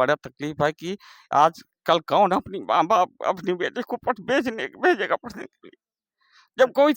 बड़ा तकलीफ है कि आज कल कौन अपनी माँ बाप अपनी बेटे को भेजेगा पढ़ने के लिए, जब कोई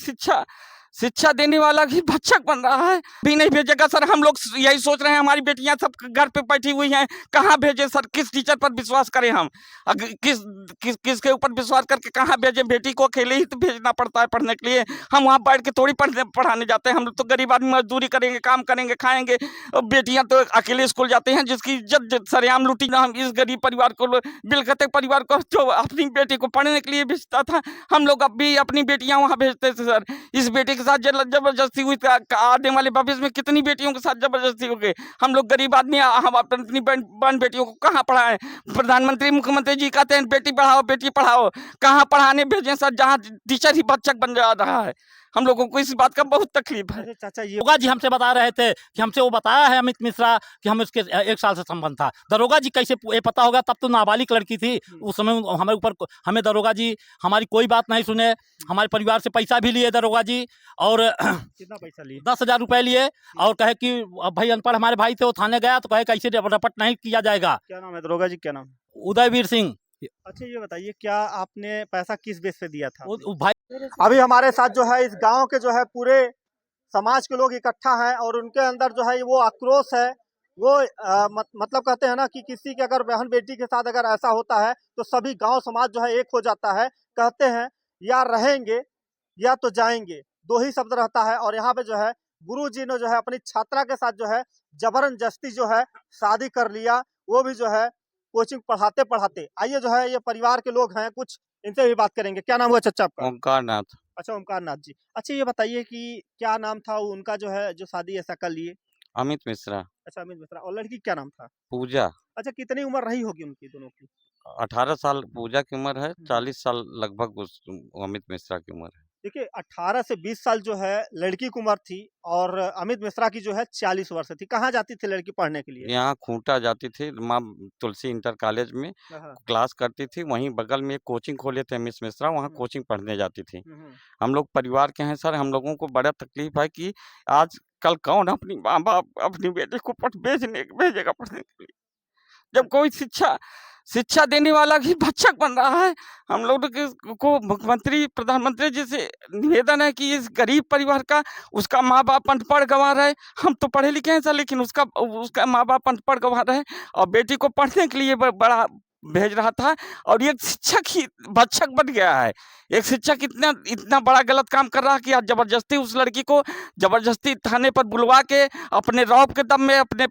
शिक्षा देने वाला ही भक्षक बन रहा है। भी नहीं भेजेगा सर, हम लोग यही सोच रहे हैं, हमारी बेटियां सब घर पे बैठी हुई हैं, कहाँ भेजे सर, किस टीचर पर विश्वास करें हम, किसके ऊपर विश्वास करके कहाँ भेजे। बेटी को अकेले ही तो भेजना पड़ता है पढ़ने के लिए, हम वहाँ बैठ के थोड़ी पढ़ाने जाते हैं। हम लोग तो गरीब आदमी मजदूरी करेंगे, काम करेंगे, खाएंगे। बेटियां तो अकेले स्कूल जाते हैं, जिसकी इज्जत सरेआम लूटी ना। हम इस गरीब परिवार को, बिलखते परिवार को, जो अपनी बेटी को पढ़ने के लिए भेजता था, हम लोग अब भी अपनी बेटियां वहाँ भेजते थे सर। इस बेटी के साथ जबरदस्ती हुई, आने वाले भविष्य में कितनी बेटियों के साथ जबरदस्ती हो गई। हम लोग गरीब आदमी, हम अपनी बहन बेटियों को कहाँ पढ़ाएं। प्रधानमंत्री मुख्यमंत्री जी कहते हैं बेटी पढ़ाओ, कहाँ पढ़ाने भेजें सर, जहाँ टीचर ही भक्षक बन जा रहा है। हम लोगों को इस बात का बहुत तकलीफ है। चाचा ये दरोगा जी हमसे बता रहे थे कि हमसे वो बताया है अमित मिश्रा कि हम इसके 1 साल से संबंध था। दरोगा जी कैसे ये पता होगा, तब तो नाबालिग लड़की थी उस समय। हमें दरोगा जी हमारी कोई बात नहीं सुने, हमारे परिवार से पैसा भी लिए दरोगा जी। और कितना पैसा लिए? 10,000 रुपए लिए, और कहे कि भाई अनपढ़ हमारे भाई थे, वो थाने गया तो कहे कैसे रपट नहीं किया जाएगा। क्या नाम है दरोगा जी, क्या नाम? उदयवीर सिंह। अच्छा ये बताइए, क्या आपने पैसा किस बेस पे दिया था? भाई अभी हमारे साथ जो है इस गांव के जो है पूरे समाज के लोग इकट्ठा हैं, और उनके अंदर जो है वो आक्रोश है। वो मतलब कहते हैं ना कि किसी के अगर बहन बेटी के साथ अगर ऐसा होता है तो सभी गांव समाज जो है एक हो जाता है। कहते हैं या रहेंगे या तो जाएंगे, 2 ही शब्द रहता है। और यहाँ पे जो है गुरुजी ने जो है अपनी छात्रा के साथ जो है जबरदस्ती जो है शादी कर लिया, वो भी जो है कोचिंग पढ़ाते पढ़ाते। आइए जो है ये परिवार के लोग हैं, कुछ इनसे भी बात करेंगे। क्या नाम हुआ चाचा आपका? ओमकार नाथ। अच्छा ओमकार नाथ जी। अच्छा ये बताइए कि क्या नाम था उनका जो है जो शादी ऐसा कर लिए? अमित मिश्रा। अच्छा अमित मिश्रा। और लड़की क्या नाम था? पूजा। अच्छा कितनी उम्र रही होगी उनकी दोनों की? 18 साल पूजा की उम्र है, 40 साल लगभग उस अमित मिश्रा की उम्र है। देखिए 18 से 20 साल जो है लड़की की उम्र थी, और अमित मिश्रा की जो है 40 वर्ष थी। कहाँ जाती थी लड़की पढ़ने के लिए? यहाँ खूंटा जाती थी, माँ तुलसी इंटर कॉलेज में हाँ। क्लास करती थी। वहीं बगल में एक कोचिंग खोले थे मिस मिश्रा, वहाँ कोचिंग पढ़ने जाती थी। हम्म। हम लोग परिवार के हैं सर, हम लोगों को बड़ा तकलीफ है कि आज कल कौन अपनी माँ बाप अपनी बेटे को भेजेगा पढ़ने के लिए, जब कोई शिक्षा देने वाला ही भक्षक बन रहा है। हम लोग को मुख्यमंत्री प्रधानमंत्री जी से निवेदन है कि इस गरीब परिवार का, उसका माँ बाप अनपढ़ गंवा रहे। हम तो पढ़े लिखे हैं सर, लेकिन उसका माँ बाप अनपढ़ गंवा रहे, और बेटी को पढ़ने के लिए बड़ा भेज रहा था, और ये शिक्षक ही भक्षक बन गया है। एक शिक्षक इतना बड़ा गलत काम कर रहा है कि आज जबरदस्ती उस लड़की को जबरदस्ती थाने पर बुलवा के, अपने रौब के दम में, अपने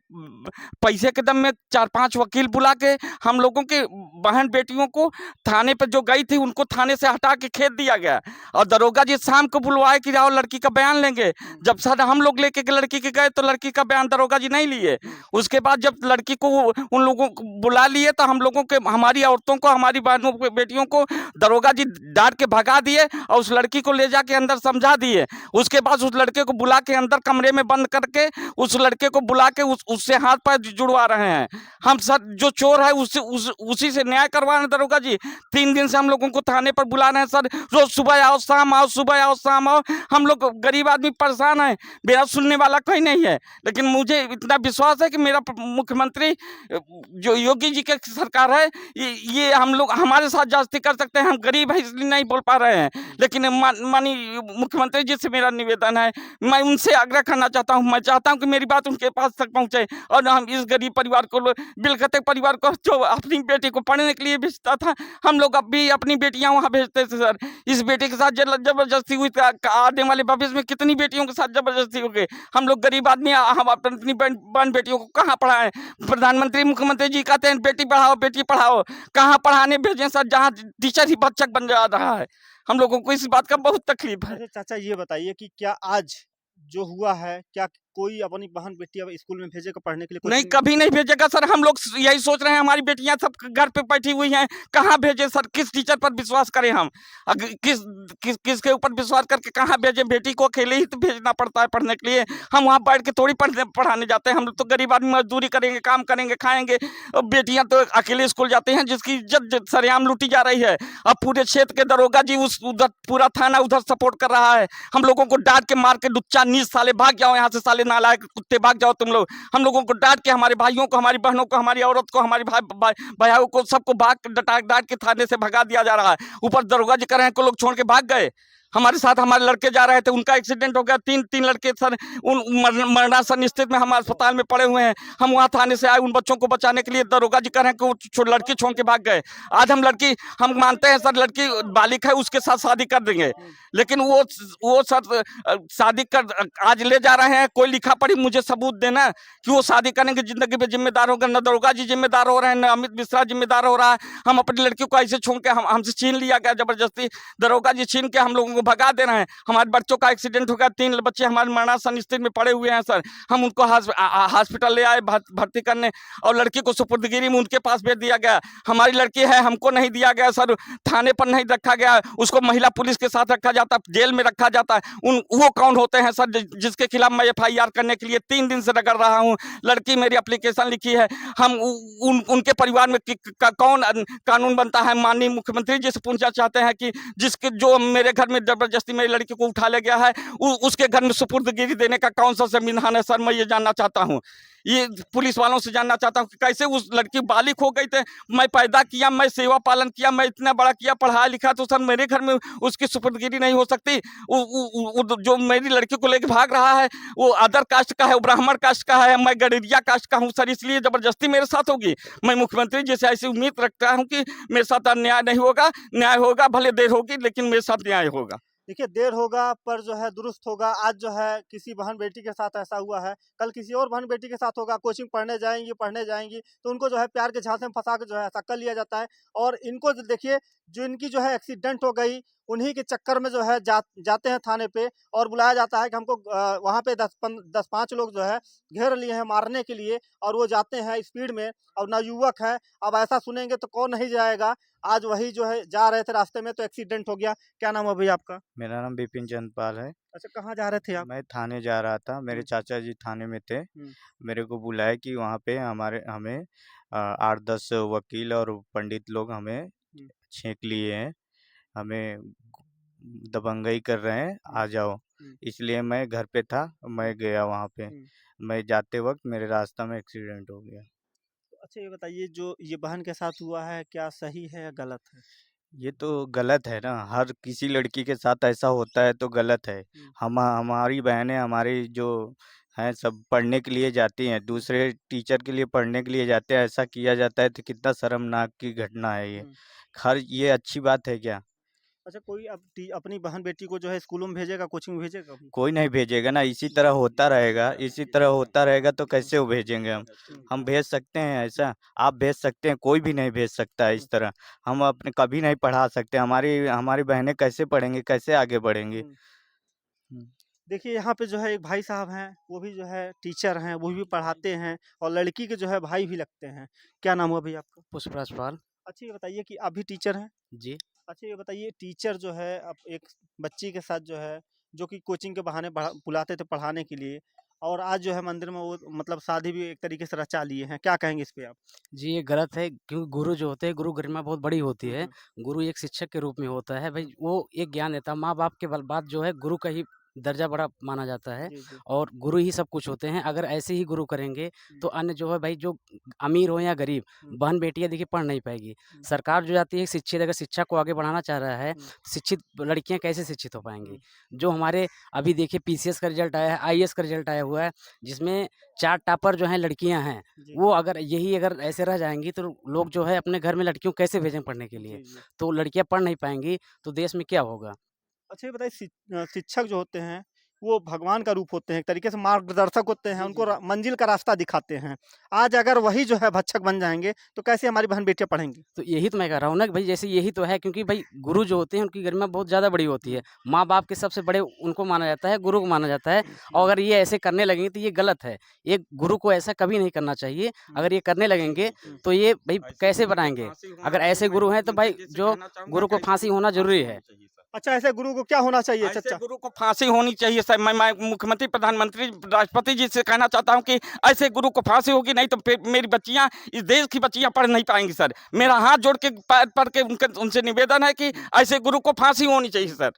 पैसे के दम में 4-5 वकील बुला के हम लोगों के बहन बेटियों को थाने पर जो गई थी उनको थाने से हटा के खेत दिया गया। और दरोगा जी शाम को बुलवाए कि आओ लड़की का बयान लेंगे। जब सर हम लोग लेके लड़की के गए तो लड़की का बयान दरोगा जी नहीं लिए। उसके बाद जब लड़की को उन लोगों को बुला लिए तो हम लोगों के, हमारी औरतों को, हमारी बहनों को, बेटियों को दरोगा जी डांट के भगा दिए, और उस लड़की को ले जाके अंदर समझा दिए। उसके बाद उस लड़के को बुला के अंदर कमरे में बंद करके उस लड़के को बुला के उससे हाथ पैर जुड़वा रहे हैं। हम सर जो चोर है उसी से न्याय करवा रहे हैं दरोगा जी। 3 दिन से हम लोगों को थाने पर बुला रहे हैं सर, रोज सुबह आओ शाम आओ, सुबह आओ शाम आओ। हम लोग गरीब आदमी परेशान है, मेरा सुनने वाला कोई नहीं है। लेकिन मुझे इतना विश्वास है कि मेरा मुख्यमंत्री जो योगी जी की सरकार है, ये हम लोग हमारे साथ जास्ती कर सकते हैं। हम गरीब है इसलिए नहीं बोल पा रहे हैं, लेकिन माननीय मुख्यमंत्री जी से मेरा निवेदन है, मैं उनसे आग्रह करना चाहता हूं, मैं चाहता हूं कि मेरी बात उनके पास तक पहुंचे, और हम इस गरीब परिवार को, बिलखते परिवार को, जो अपनी बेटी को पढ़ने के लिए भेजता था, हम लोग अब भी अपनी बेटियां वहां भेजते थे सर। इस बेटी के साथ जबरदस्ती हुई, आने वाले भविष्य में कितनी बेटियों के साथ जबरदस्ती हो गई। हम लोग गरीब आदमी, हम अपनी बहन बेटियों को कहाँ पढ़ाएं। प्रधानमंत्री मुख्यमंत्री जी कहते हैं बेटी पढ़ाओ, कहाँ पढ़ाने भेजें सर, जहाँ टीचर ही भक्षक बन जा रहा है। हम लोगों को इस बात का बहुत तकलीफ है। चाचा ये बताइए कि क्या आज जो हुआ है, क्या कोई अपनी बहन बेटी अब स्कूल में भेजेगा पढ़ने के लिए? नहीं, कभी नहीं भेजेगा सर। हम लोग यही सोच रहे हैं, हमारी बेटियां सब घर पे बैठी हुई हैं, कहाँ भेजे सर, किस टीचर पर विश्वास करें हम, किसके ऊपर विश्वास करके कहाँ भेजे। बेटी को अकेले ही तो भेजना पड़ता है पढ़ने के लिए, हम वहाँ बैठ के थोड़ी पढ़ाने जाते हैं। हम लोग तो गरीब आदमी मजदूरी करेंगे, काम करेंगे, खाएंगे। बेटियां तो अकेले स्कूल जाते हैं, जिसकी इज्जत सरेआम लूटी जा रही है। अब पूरे क्षेत्र के दरोगा जी उधर पूरा थाना उधर सपोर्ट कर रहा है। हम लोगों को डांट के मार के, लुच्चा नीच साले, भाग जाओ यहाँ से साले, साले नालायक कुत्ते, भाग जाओ तुम लोग। हम लोगों को डांट के, हमारे भाइयों को, हमारी बहनों को, हमारी औरत को, हमारी भाइयों को, सबको भाग डांट के थाने से भगा दिया जा रहा है। ऊपर दरोगा जी कह रहे हैं को लोग छोड़ के भाग गए। हमारे साथ हमारे लड़के जा रहे थे, उनका एक्सीडेंट हो गया, तीन लड़के सर मरणासन स्थिति में हम अस्पताल में पड़े हुए हैं। हम वहाँ थाने से आए उन बच्चों को बचाने के लिए, दरोगा जी कह रहे हैं कि वो लड़की छोड़ के भाग गए। आज हम मानते हैं सर लड़की बालिक है, उसके साथ शादी कर देंगे, लेकिन वो सर शादी कर आज ले जा रहे हैं। कोई लिखा पढ़ी मुझे सबूत देना कि वो शादी करने की जिंदगी पे जिम्मेदार होगा। न दरोगा जी जिम्मेदार हो रहे हैं, न अमित मिश्रा जिम्मेदार हो रहा है। हम अपनी लड़की को ऐसे छोड़ के हमसे छीन लिया गया जबरदस्ती, दरोगा जी छीन के हम लोगों को भगा दे रहे हैं। हमारे बच्चों का एक्सीडेंट हो गया, 3 बच्चे हमारे मरणासन स्थिति में पड़े हुए हैं सर। हम उनको हॉस्पिटल ले आए भर्ती करने, और लड़की को सुपुर्दगिरी में उनके पास भेज दिया गया। हमारी लड़की है, हमको नहीं दिया गया सर, थाने पर नहीं रखा गया, उसको महिला पुलिस के साथ रखा जाता, जेल में रखा जाता है। वो कौन होते हैं सर जिसके खिलाफ मैं FIR करने के लिए 3 दिन से रगड़ रहा हूँ। लड़की मेरी एप्लीकेशन लिखी है, हम उनके परिवार में कौन कानून बनता है? माननीय मुख्यमंत्री जी से पूछना चाहते हैं कि जो मेरे घर में जबरदस्ती मेरी लड़की को उठा ले गया है, उसके घर में सुपुर्दगिरी देने का कौन सा संविधान है सर? मैं ये जानना चाहता हूँ, ये पुलिस वालों से जानना चाहता हूँ कि कैसे उस लड़की बालिक हो गई थे। मैं पैदा किया, मैं सेवा पालन किया, मैं इतना बड़ा किया, पढ़ाया लिखा, तो सर मेरे घर में उसकी सुपुर्दगिरी नहीं हो सकती? जो मेरी लड़की को लेकर भाग रहा है वो अदर कास्ट का है, वो ब्राह्मण कास्ट का है, मैं गडेरिया कास्ट का हूँ सर, इसलिए जबरदस्ती मेरे साथ होगी। मैं मुख्यमंत्री जी से ऐसी उम्मीद रखता हूँ कि मेरे साथ अन्याय नहीं होगा, न्याय होगा, भले देर होगी लेकिन मेरे साथ न्याय होगा। देखिए देर होगा पर जो है दुरुस्त होगा। आज जो है किसी बहन बेटी के साथ ऐसा हुआ है, कल किसी और बहन बेटी के साथ होगा। कोचिंग पढ़ने जाएंगी तो उनको जो है प्यार के झांसे में फंसा के जो है ऐसा कर लिया जाता है। और इनको देखिए जो इनकी जो है एक्सीडेंट हो गई, उन्हीं के चक्कर में जो है जाते हैं थाने पे और बुलाया जाता है कि हमको वहाँ पे 10-5 लोग जो है घेर लिए हैं मारने के लिए, और वो जाते हैं स्पीड में। और नवयुवक है, अब ऐसा सुनेंगे तो कौन नहीं जाएगा। आज वही जो है जा रहे थे रास्ते में तो एक्सीडेंट हो गया। क्या नाम है भैया आपका? मेरा नाम बिपिन चंद पाल है। अच्छा, कहाँ जा रहे थे आप? मैं थाने जा रहा था, मेरे चाचा जी थाने में थे। मेरे को बुलाया कि वहाँ पे हमें 8-10 वकील और पंडित लोग हमें छेक लिए हैं, हमें दबंगई कर रहे हैं, आ जाओ। इसलिए मैं घर पे था, मैं गया वहाँ पे। मैं जाते वक्त मेरे रास्ता में एक्सीडेंट हो गया। अच्छा ये बताइए, जो ये बहन के साथ हुआ है क्या सही है या गलत है? ये तो गलत है ना, हर किसी लड़की के साथ ऐसा होता है तो गलत है। हमारी बहनें, हमारी जो हैं सब पढ़ने के लिए जाती हैं, दूसरे टीचर के लिए पढ़ने के लिए जाते हैं, ऐसा किया जाता है तो कितना शर्मनाक की घटना है ये। ये अच्छी बात है क्या? अच्छा, कोई अपनी बहन बेटी को जो है स्कूलों में भेजेगा, कोचिंग में भेजेगा? कोई नहीं भेजेगा ना, इसी तरह होता रहेगा, इसी तरह होता रहेगा तो कैसे वो भेजेंगे हम भेज सकते हैं ऐसा? आप भेज सकते हैं, कोई भी नहीं भेज सकता है इस तरह। हम अपने कभी नहीं पढ़ा सकते, हमारी बहनें कैसे पढ़ेंगी, कैसे आगे बढ़ेंगी? देखिए यहाँ पे जो है एक भाई साहब हैं, वो भी जो है टीचर हैं, वो भी पढ़ाते हैं और लड़की के जो है भाई भी लगते हैं। क्या नाम हुआ भैया आपका? पुष्पराज पाल। अच्छा ये बताइए कि आप भी टीचर हैं? जी। अच्छा ये बताइए, टीचर जो है अब एक बच्ची के साथ जो है, जो कि कोचिंग के बहाने बुलाते थे पढ़ाने के लिए, और आज जो है मंदिर में वो मतलब शादी भी एक तरीके से रचा लिए हैं। क्या कहेंगे इस पे आप? जी, ये गलत है क्योंकि गुरु जो होते हैं, गुरु गरिमा बहुत बड़ी होती है। गुरु एक शिक्षक के रूप में होता है, भई वो एक ज्ञान देता है। माँ-बाप के बाद जो है गुरु का ही दर्जा बड़ा माना जाता है जी, जी। और गुरु ही सब कुछ होते हैं। अगर ऐसे ही गुरु करेंगे तो अन्य जो है भाई, जो अमीर हो या गरीब, बहन-बेटियाँ देखिए पढ़ नहीं पाएगी। सरकार जो जाती है शिक्षित, अगर शिक्षा को आगे बढ़ाना चाह रहा है, शिक्षित लड़कियाँ कैसे शिक्षित हो पाएँगी? जो हमारे अभी देखिए PCS का रिज़ल्ट आया है, IAS का रिज़ल्ट आया हुआ है, जिसमें 4 टॉपर जो हैं लड़कियाँ हैं। वो अगर ऐसे रह जाएँगी तो लोग जो है अपने घर में लड़कियों को कैसे भेजें पढ़ने के लिए? तो लड़कियाँ पढ़ नहीं पाएँगी तो देश में क्या होगा? अच्छा ये बताइए, शिक्षक जो होते हैं वो भगवान का रूप होते हैं, एक तरीके से मार्गदर्शक होते हैं, उनको मंजिल का रास्ता दिखाते हैं। आज अगर वही जो है भक्षक बन जाएंगे तो कैसे हमारी बहन बेटियां पढ़ेंगी? तो यही तो मैं कह रहा हूँ ना कि भाई जैसे यही तो है, क्योंकि भाई गुरु जो होते हैं उनकी गरिमा बहुत ज़्यादा बड़ी होती है। माँ-बाप के सबसे बड़े उनको माना जाता है, गुरु को माना जाता है। और अगर ये ऐसे करने लगेंगे तो ये गलत है। एक गुरु को ऐसा कभी नहीं करना चाहिए। अगर ये करने लगेंगे तो ये भाई कैसे बनाएँगे? अगर ऐसे गुरु हैं तो भाई जो गुरु को फांसी होना ज़रूरी है। अच्छा, ऐसे गुरु को क्या होना चाहिए ऐसे चाचा? गुरु को फांसी होनी चाहिए सर। मैं मुख्यमंत्री, प्रधानमंत्री, राष्ट्रपति जी से कहना चाहता हूं कि ऐसे गुरु को फांसी होगी, नहीं तो फिर मेरी बच्चियां, इस देश की बच्चियां पढ़ नहीं पाएंगी सर। मेरा हाथ जोड़ के पैर पड़ के उनसे निवेदन है कि ऐसे गुरु को फांसी होनी चाहिए सर।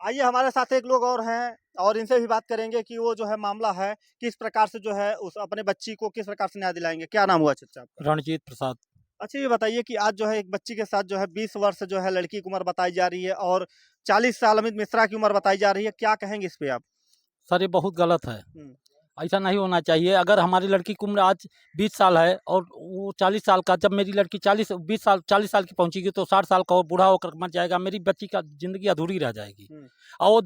आइए हमारे साथ एक लोग और हैं, और इनसे भी बात करेंगे कि वो जो है मामला है किस प्रकार से जो है उस अपने बच्ची को किस प्रकार से न्याय दिलाएंगे। क्या नाम हुआ चाचा आपका? रणजीत प्रसाद। अच्छा ये बताइए कि आज जो है एक बच्ची के साथ जो है 20 वर्ष जो है लड़की की उम्र बताई जा रही है और 40 साल अमित मिश्रा की उम्र बताई जा रही है, क्या कहेंगे इस पे आप? सर ये बहुत गलत है, हम्म, ऐसा नहीं होना चाहिए। अगर हमारी लड़की की उम्र आज 20 साल है और वो 40 साल का, जब मेरी लड़की 40 साल की पहुंचेगी तो 60 साल का वो बूढ़ा होकर मर जाएगा, मेरी बच्ची का ज़िंदगी अधूरी रह जाएगी। हम्म। और वो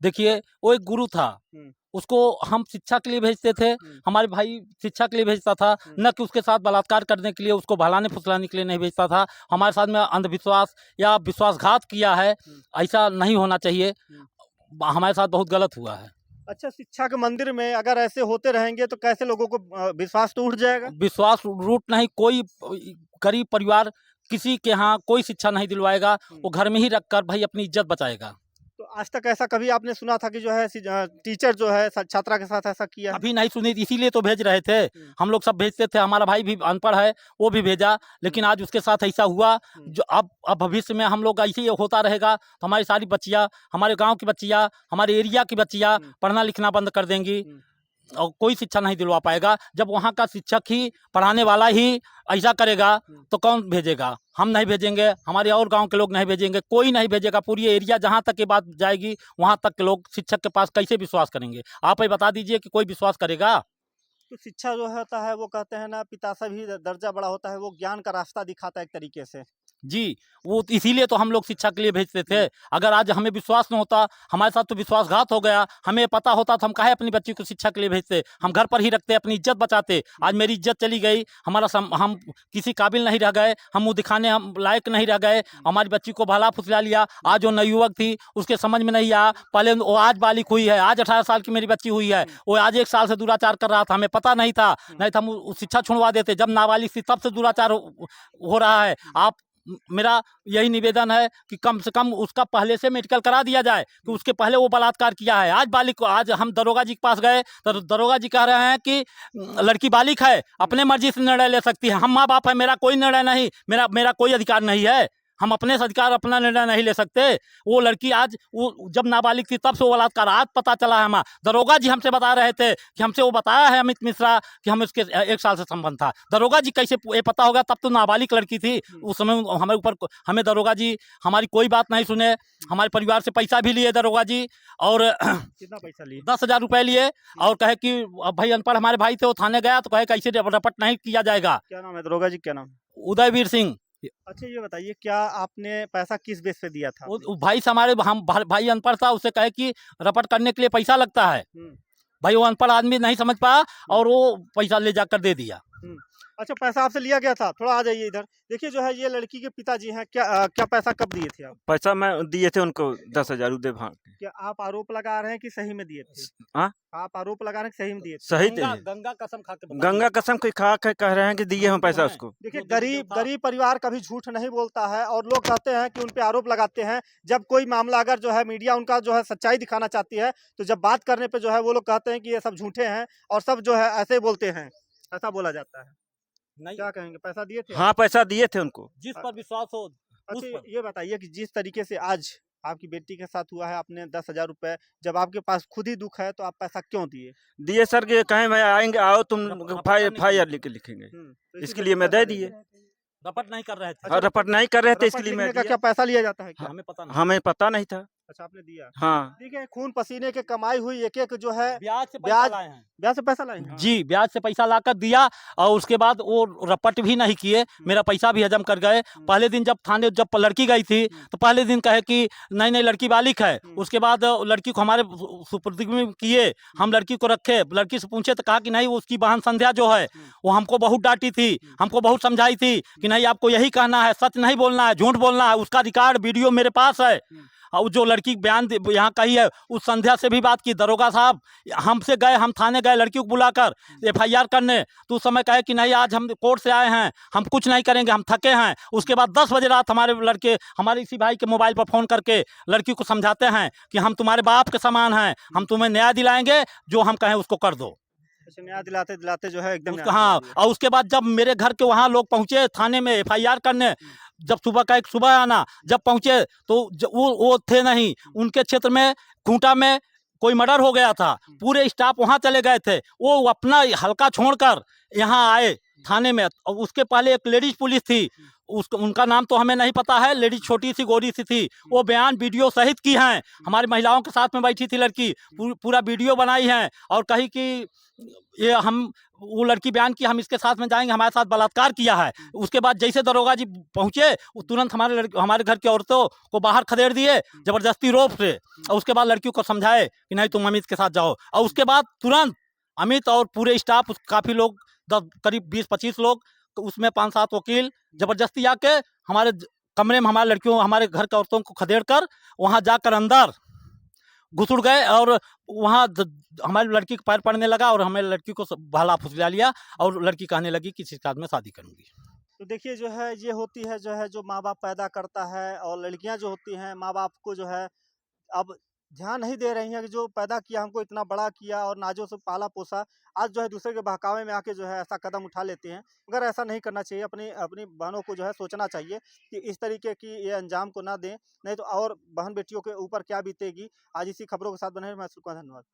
देखिए, वो एक गुरु था, हम्म। उसको हम शिक्षा के लिए भेजते थे, हमारे भाई शिक्षा के लिए भेजता था, न कि उसके साथ बलात्कार करने के लिए, उसको बहलाने फुसलाने के लिए नहीं भेजता था। हमारे साथ में अंधविश्वास या विश्वासघात किया है, ऐसा नहीं होना चाहिए। हमारे साथ बहुत गलत हुआ है। अच्छा, शिक्षा के मंदिर में अगर ऐसे होते रहेंगे तो कैसे लोगों को विश्वास तो उठ जाएगा? विश्वास रूट नहीं, कोई गरीब परिवार किसी के यहाँ कोई शिक्षा नहीं दिलवाएगा, वो घर में ही रखकर भाई अपनी इज्जत बचाएगा। तो आज तक ऐसा कभी आपने सुना था कि जो है टीचर जो है छात्रा के साथ ऐसा किया है? अभी नहीं सुनी, इसीलिए तो भेज रहे थे। हम लोग सब भेजते थे, हमारा भाई भी अनपढ़ है, वो भी भेजा, लेकिन आज उसके साथ ऐसा हुआ। जो अब भविष्य में हम लोग ऐसे ही होता रहेगा तो हमारी सारी बच्चियाँ, हमारे गांव की बच्चियाँ, हमारे एरिया की बच्चियाँ पढ़ना लिखना बंद कर देंगी और कोई शिक्षा नहीं दिलवा पाएगा। जब वहाँ का शिक्षक ही, पढ़ाने वाला ही ऐसा करेगा तो कौन भेजेगा? हम नहीं भेजेंगे, हमारे और गांव के लोग नहीं भेजेंगे, कोई नहीं भेजेगा। पूरी एरिया जहाँ तक ये बात जाएगी वहाँ तक के लोग शिक्षक के पास कैसे विश्वास करेंगे? आप ही बता दीजिए कि कोई विश्वास करेगा? तो शिक्षा जो होता है वो कहते हैं ना, पिता से भी दर्जा बड़ा होता है, वो ज्ञान का रास्ता दिखाता है एक तरीके से। जी, वो इसीलिए तो हम लोग शिक्षा के लिए भेजते थे। अगर आज हमें विश्वास न होता, हमारे साथ तो विश्वासघात हो गया, हमें पता होता तो हम काहे अपनी बच्ची को शिक्षा के लिए भेजते? हम घर पर ही रखते, अपनी इज्जत बचाते। आज मेरी इज्जत चली गई, हम किसी काबिल नहीं रह गए, हम मुँह दिखाने हम लायक नहीं रह गए, हमारी बच्ची को बहला फुसला लिया। आज जो नवयुवक थी उसके समझ में नहीं आया, पहले वो आज बालिग हुई है, आज 18 साल की मेरी बच्ची हुई है, वो आज 1 साल से दुराचार कर रहा था, हमें पता नहीं था, नहीं तो हम शिक्षा छुड़वा देते। जब नाबालिग थी तब से दुराचार हो रहा है। आप मेरा यही निवेदन है कि कम से कम उसका पहले से मेडिकल करा दिया जाए कि उसके पहले वो बलात्कार किया है। आज बालिग को, आज हम दरोगा जी के पास गए तो दरोगा जी कह रहे हैं कि लड़की बालिग है, अपने मर्जी से निर्णय ले सकती है। हम माँ बाप है, मेरा कोई निर्णय नहीं, मेरा कोई अधिकार नहीं है। हम अपने अधिकार अपना निर्णय नहीं ले सकते। वो लड़की आज, वो जब नाबालिग थी तब से वो बलात्कार, आज पता चला है हमें। दरोगा जी हमसे बता रहे थे कि हमसे वो बताया है अमित मिश्रा कि हम उसके 1 साल से संबंध था। दरोगा जी कैसे ये पता होगा? तब तो नाबालिग लड़की थी उस समय। हमें दरोगा जी हमारी कोई बात नहीं सुने, हमारे परिवार से पैसा भी लिए दरोगा जी, और कितना पैसा लिए? 10,000 रुपए लिए, और कहे कि अब भाई अनपढ़ हमारे भाई थे, वो थाने गया तो कहे कि ऐसे रपट नहीं किया जाएगा। क्या नाम है दरोगा जी, क्या नाम? उदयवीर सिंह। अच्छा ये बताइए, क्या आपने पैसा किस बेस पे दिया था? वो भाई से, हमारे हम भाई अनपढ़ था, उससे कहे कि रपट करने के लिए पैसा लगता है। भाई वो अनपढ़ आदमी नहीं समझ पाया और वो पैसा ले जाकर दे दिया। अच्छा, पैसा आपसे लिया गया था? थोड़ा आ जाइए इधर। देखिए जो है ये लड़की के पिताजी हैं, क्या पैसा कब दिए थे आप? पैसा मैं दिए थे उनको 10,000 उदय भाग के। क्या आप आरोप लगा रहे हैं कि सही में दिए थे? हाँ? आप आरोप लगा रहे हैं कि सही में दिए थे? सही थे। गंगा कसम खा के बताइए। गंगा कसम के खा के कह रहे हैं कि दिए हम पैसा उसको। देखिए, गरीब परिवार कभी झूठ नहीं बोलता है और लोग कहते हैं कि उन पे आरोप लगाते हैं। जब कोई मामला अगर जो है मीडिया उनका जो है सच्चाई दिखाना चाहती है तो जब बात करने पे जो है वो लोग कहते हैं कि ये सब झूठे हैं और सब जो है ऐसे बोलते हैं, ऐसा बोला जाता है। नहीं, क्या कहेंगे, पैसा दिए थे? हाँ, पैसा दिए थे उनको। जिस पर विश्वास हो उस अच्छा पर। ये बताइए कि जिस तरीके से आज आपकी बेटी के साथ हुआ है, आपने 10,000 रुपए, जब आपके पास खुद ही दुख है तो आप पैसा क्यों दिए? दिए सर के कहें भाई आएंगे, आओ तुम रपट FIR लिखेंगे, तो इसके लिए मैं दे दिए। रपट नहीं कर रहे थे। और रपट नहीं कर रहे थे, इसके लिए लिखने मैं का दिया। क्या पैसा लिया जाता है क्या? हमें पता नहीं। हमें पता नहीं था। अच्छा, आपने दिया? हाँ, ठीक है, खून पसीने के कमाई हुई एक जो है ब्याज से पैसा ब्याज- लाए हैं। ब्याज से पैसा लाए हैं? जी, ब्याज से पैसा लाकर दिया और उसके बाद वो रपट भी नहीं किए, मेरा पैसा भी हजम कर गए। पहले दिन जब थाने जब लड़की गई थी तो पहले दिन कहे कि नहीं लड़की बालिग है। उसके बाद लड़की को हमारे सुपुर्द में किए, हम लड़की को रखे, लड़की से पूछे तो कहा कि नहीं, उसकी बहन संध्या जो है वो हमको बहुत डांटी थी, हमको बहुत समझाई थी कि नहीं आपको यही कहना है, सच नहीं बोलना है, झूठ बोलना है। उसका रिकॉर्ड वीडियो मेरे पास है। और जो लड़की बयान यहाँ कही है, उस संध्या से भी बात की। दरोगा साहब हमसे गए, हम थाने गए लड़की को बुलाकर FIR करने, तो उस समय कहे कि नहीं आज हम कोर्ट से आए हैं, हम कुछ नहीं करेंगे, हम थके हैं। उसके बाद 10 बजे रात हमारे लड़के हमारे इसी भाई के मोबाइल पर फ़ोन करके लड़की को समझाते हैं कि हम तुम्हारे बाप के समान हैं, हम तुम्हें न्याय दिलाएंगे, जो हम कहें उसको कर दो। अच्छा, न्याय दिलाते दिलाते जो है एकदम न्याय हाँ, दिला दिया। और उसके बाद जब मेरे घर के वहाँ लोग पहुँचे थाने में FIR करने, जब सुबह आना, जब पहुँचे तो वो थे नहीं, उनके क्षेत्र में खूंटा में कोई मर्डर हो गया था, पूरे स्टाफ वहाँ चले गए थे, वो अपना हल्का छोड़कर यहाँ आए थाने में। और उसके पहले एक लेडीज पुलिस थी, उसको उनका नाम तो हमें नहीं पता है, लेडीज छोटी सी गोरी सी थी, वो बयान वीडियो सहित की हैं, हमारी महिलाओं के साथ में बैठी थी लड़की, पूरा वीडियो बनाई है और कही कि ये हम वो लड़की बयान की हम इसके साथ में जाएंगे, हमारे साथ बलात्कार किया है। उसके बाद जैसे दरोगा जी पहुंचे, वो तुरंत हमारे घर की औरतों को बाहर खदेड़ दिए जबरदस्ती रोप से, और उसके बाद लड़कियों को समझाए कि नहीं तुम अमित के साथ जाओ। और उसके बाद तुरंत अमित और पूरे स्टाफ काफ़ी लोग करीब 20-25 लोग, तो उसमें 5-7 वकील जबरदस्ती आके हमारे कमरे में हमारे लड़कियों हमारे घर की औरतों को खदेड़ कर वहाँ जाकर अंदर घुसुड़ गए और वहाँ हमारी लड़की का पैर पड़ने लगा और हमें लड़की को भाला फुसला लिया और लड़की कहने लगी कि इसके साथ में शादी करूंगी। तो देखिए जो है ये होती है जो है जो माँ बाप पैदा करता है, और लड़कियां जो होती हैं माँ बाप को जो है अब ध्यान नहीं दे रही हैं कि जो पैदा किया, हमको इतना बड़ा किया और नाजों से पाला पोसा, आज जो है दूसरे के बहकावे में आके जो है ऐसा कदम उठा लेते हैं। मगर ऐसा नहीं करना चाहिए, अपनी अपनी बहनों को जो है सोचना चाहिए कि इस तरीके की ये अंजाम को ना दें, नहीं तो और बहन बेटियों के ऊपर क्या बीतेगी। आज इसी खबरों के साथ बने रहिए, मैं शुक्रिया, धन्यवाद।